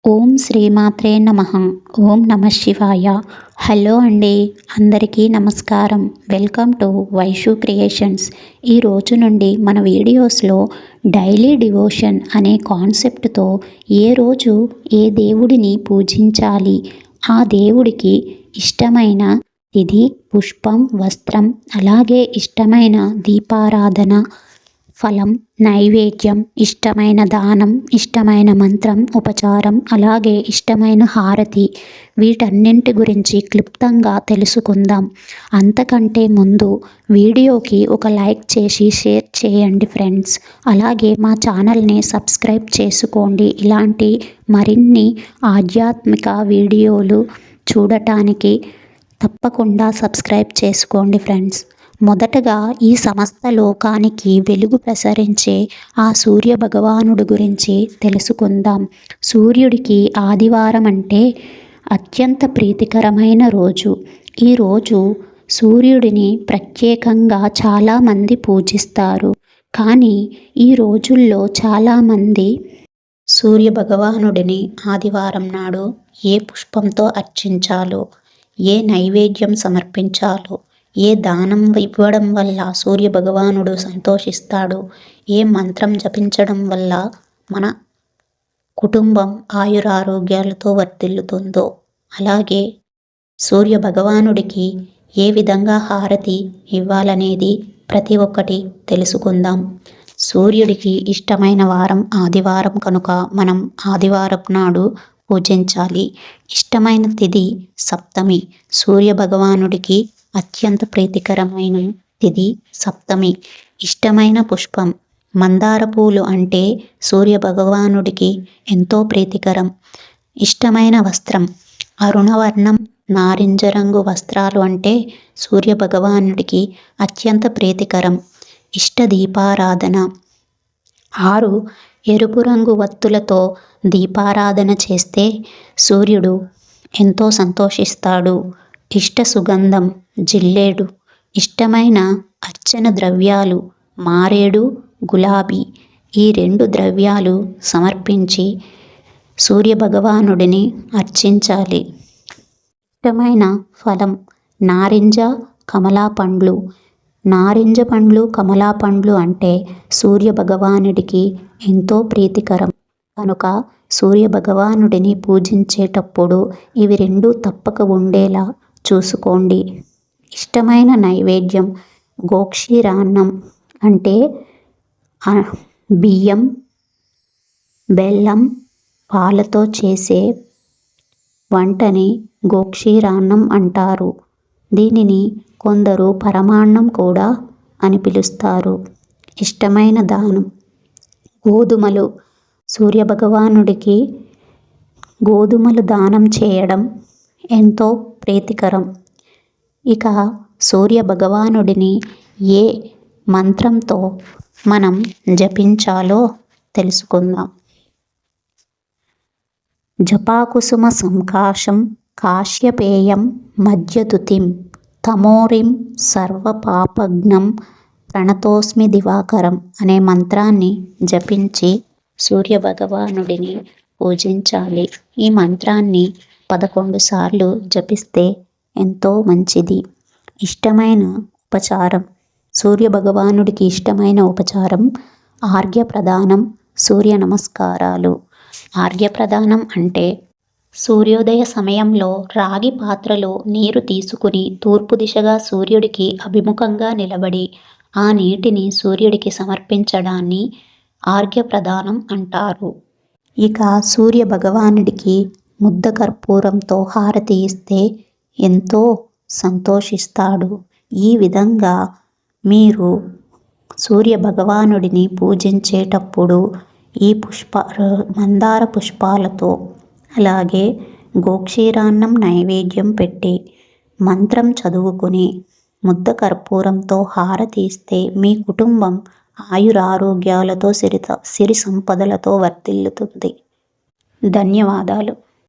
ఓం శ్రీమాత్రే నమః. ఓం నమః శివాయ. హలో అండి, అందరికీ నమస్కారం. Welcome to Vaishu creations. ఈ రోజు నుండి మన వీడియోస్లో డైలీ డివోషన్ అనే కాన్సెప్ట్తో ఏ రోజు ఏ దేవుడిని పూజించాలి, ఆ దేవుడికి ఇష్టమైన తిథి, పుష్పం, వస్త్రం, అలాగే ఇష్టమైన దీపారాధన, ఫలం, నైవేద్యం, ఇష్టమైన దానం, ఇష్టమైన మంత్రం, ఉపచారం, అలాగే ఇష్టమైన హారతి, వీటన్నింటి గురించి క్లుప్తంగా తెలుసుకుందాం. అంతకంటే ముందు వీడియోకి ఒక లైక్ చేసి షేర్ చేయండి ఫ్రెండ్స్. అలాగే మా ఛానల్ని సబ్స్క్రైబ్ చేసుకోండి. ఇలాంటి మరిన్ని ఆధ్యాత్మిక వీడియోలు చూడటానికి తప్పకుండా సబ్స్క్రైబ్ చేసుకోండి ఫ్రెండ్స్. మొదటగా ఈ సమస్త లోకానికి వెలుగు ప్రసరించే ఆ సూర్య భగవానుడి గురించి తెలుసుకుందాం. సూర్యుడికి ఆదివారం అంటే అత్యంత ప్రీతికరమైన రోజు. ఈరోజు సూర్యుడిని ప్రత్యేకంగా చాలామంది పూజిస్తారు. కానీ ఈ రోజుల్లో చాలామంది సూర్య భగవానుడిని ఆదివారం నాడు ఏ పుష్పంతో అర్చించాలో, ఏ నైవేద్యం సమర్పించాలో, ఏ దానం ఇవ్వడం వల్ల సూర్య భగవానుడు సంతోషిస్తాడు, ఏ మంత్రం జపించడం వల్ల మన కుటుంబం ఆయురారోగ్యాలతో వర్ధిల్లుతుందో, అలాగే సూర్య భగవానుడికి ఏ విధంగా హారతి ఇవ్వాలనేది ప్రతి ఒక్కటి తెలుసుకుందాం. సూర్యుడికి ఇష్టమైన వారం ఆదివారం కనుక మనం ఆదివారం నాడు పూజించాలి. ఇష్టమైన తిథి సప్తమి. సూర్య భగవానుడికి అత్యంత ప్రీతికరమైన తిథి సప్తమి. ఇష్టమైన పుష్పం మందార పూలు అంటే సూర్య భగవానుడికి ఎంతో ప్రీతికరం. ఇష్టమైన వస్త్రం అరుణవర్ణం నారింజ రంగు వస్త్రాలు అంటే సూర్య భగవానుడికి అత్యంత ప్రీతికరం. ఇష్ట దీపారాధన 6 ఎరుపు రంగు వత్తులతో దీపారాధన చేస్తే సూర్యుడు ఎంతో సంతోషిస్తాడు. ఇష్ట సుగంధం జిల్లేడు. ఇష్టమైన అర్చన ద్రవ్యాలు మారేడు, గులాబీ. ఈ 2 ద్రవ్యాలు సమర్పించి సూర్య భగవానుడిని అర్చించాలి. ఇష్టమైన ఫలం నారింజ, కమలా పండ్లు. నారింజ పండ్లు, కమలా పండ్లు అంటే సూర్య భగవానుడికి ఎంతో ప్రీతికరం కనుక సూర్య భగవానుడిని పూజించేటప్పుడు ఇవి 2 తప్పక ఉండేలా చూసుకోండి. ఇష్టమైన నైవేద్యం గోక్షీరాన్నం అంటే బియ్యం, బెల్లం, పాలతో చేసే వంటని గోక్షీరాన్నం అంటారు. దీనిని కొందరు పరమాన్నం కూడా అని పిలుస్తారు. ఇష్టమైన దానం గోధుమలు. సూర్య భగవానుడికి గోధుమలు దానం చేయడం ఎంతో ప్రీతికరం. ఇక సూర్య భగవానుడిని ఏ మంత్రంతో మనం జపించాలో తెలుసుకుందాం. జపాకుసుమ సంకాశం కాశ్యపేయం మధ్యతుతిం తమోరిం సర్వపాపఘ్నం ప్రణతోస్మి దివాకరం అనే మంత్రాన్ని జపించి సూర్య భగవానుడిని పూజించాలి. ఈ మంత్రాన్ని 11 సార్లు జపిస్తే ఎంతో మంచిది. ఇష్టమైన ఉపచారం సూర్య భగవానుడికి ఇష్టమైన ఉపచారం ఆర్ఘ్య ప్రదానం, సూర్య నమస్కారాలు. ఆర్ఘ్య ప్రదానం అంటే సూర్యోదయ సమయంలో రాగి పాత్రలో నీరు తీసుకుని తూర్పు దిశగా సూర్యుడికి అభిముఖంగా నిలబడి ఆ నీటిని సూర్యుడికి సమర్పించడాన్ని ఆర్ఘ్య ప్రదానం అంటారు. ఇక సూర్య భగవానుడికి ముద్ద కర్పూరంతో హారతి ఇస్తే ఎంతో సంతోషిస్తాడు. ఈ విధంగా మీరు సూర్య భగవానుడిని పూజించేటప్పుడు ఈ మందార పుష్పాలతో అలాగే గోక్షీరాన్నం నైవేద్యం పెట్టి మంత్రం చదువుకుని ముద్ద కర్పూరంతో హారతి ఇస్తే మీ కుటుంబం ఆయురారోగ్యాలతో సిరి సంపదలతో వర్ధిల్లుతుంది. ధన్యవాదాలు.